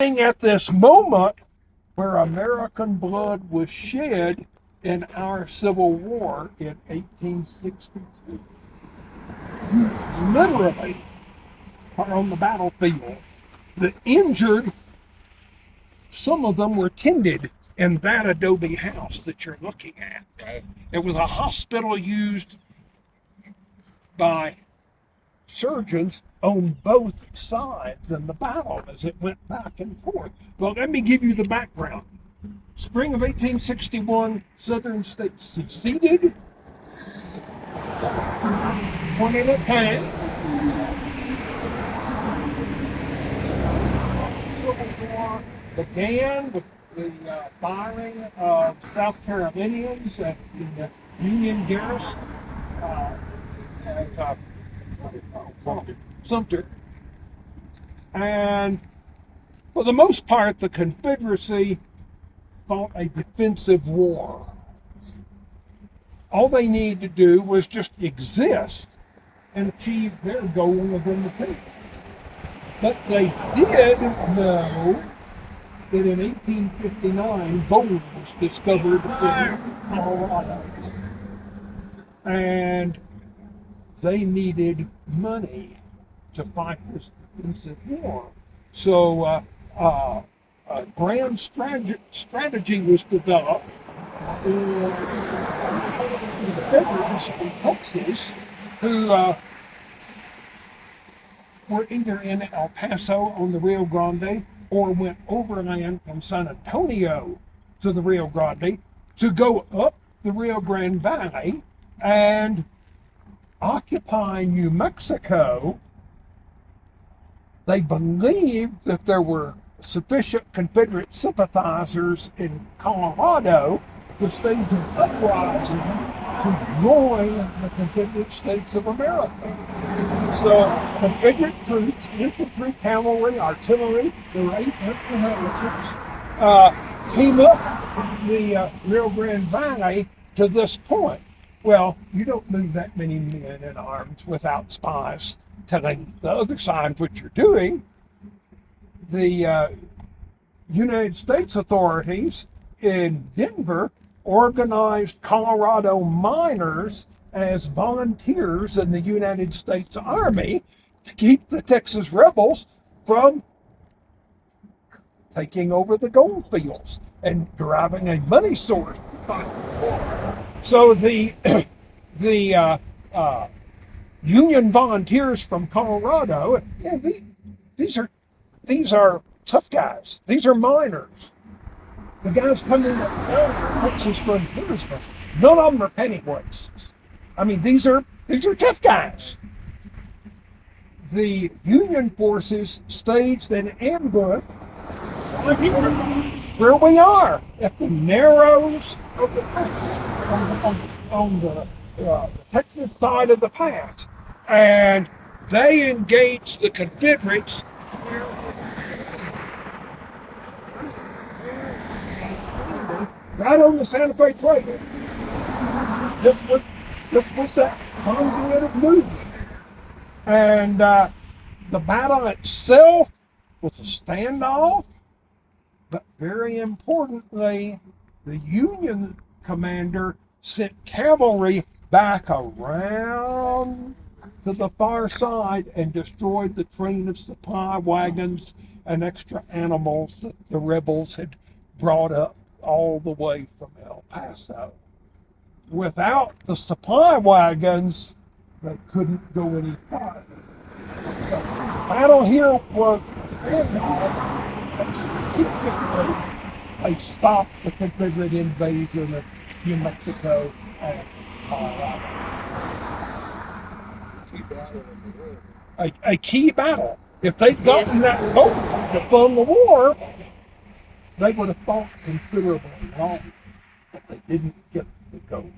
At this moment where American blood was shed in our Civil War in 1862. You literally are on the battlefield. The injured, some of them were tended in that Adobe house that you're looking at. Right. It was a hospital used by surgeons on both sides in the battle as it went back and forth. Well, let me give you the background. Spring of 1861, Southern states seceded. One at a time. Civil War began with the firing of South Carolinians at the Union garrison at Sumter. And for the most part, the Confederacy fought a defensive war. All they needed to do was just exist and achieve their goal of independence. But they did know that in 1859, gold was discovered in Colorado. And they needed money to fight this defensive war. So a grand strategy was developed for the veterans from Texas who were either in El Paso on the Rio Grande or went overland from San Antonio to the Rio Grande to go up the Rio Grande Valley and occupy New Mexico. They believed that there were sufficient Confederate sympathizers in Colorado to stage an uprising to join the Confederate States of America. So Confederate troops, infantry, cavalry, artillery, there were 800 came up the Rio Grande Valley to this point. Well, you don't move that many men in arms without spies telling the other side what you're doing. The United States authorities in Denver organized Colorado miners as volunteers in the United States Army to keep the Texas rebels from taking over the gold fields and deriving a money source. So the Union volunteers from Colorado, these are tough guys. These are miners. The guys coming up Texas frontiersmen, none of them are pennyweights. I mean, these are tough guys. The Union forces staged an ambush right here, where we are at the narrows of the pass, on the Texas side of the pass, and they engaged the Confederates right on the Santa Fe Trail. This was that conduit of movement. And the battle itself was a standoff, but very importantly, the Union commander sent cavalry back around to the far side and destroyed the train of supply wagons and extra animals that the rebels had brought up all the way from El Paso. Without the supply wagons, they couldn't go any farther. So the battle here was strategically they stopped the Confederate invasion of New Mexico and Colorado. A key battle. If they'd gotten that gold to fund the war, they would have fought considerably longer, but they didn't get the gold.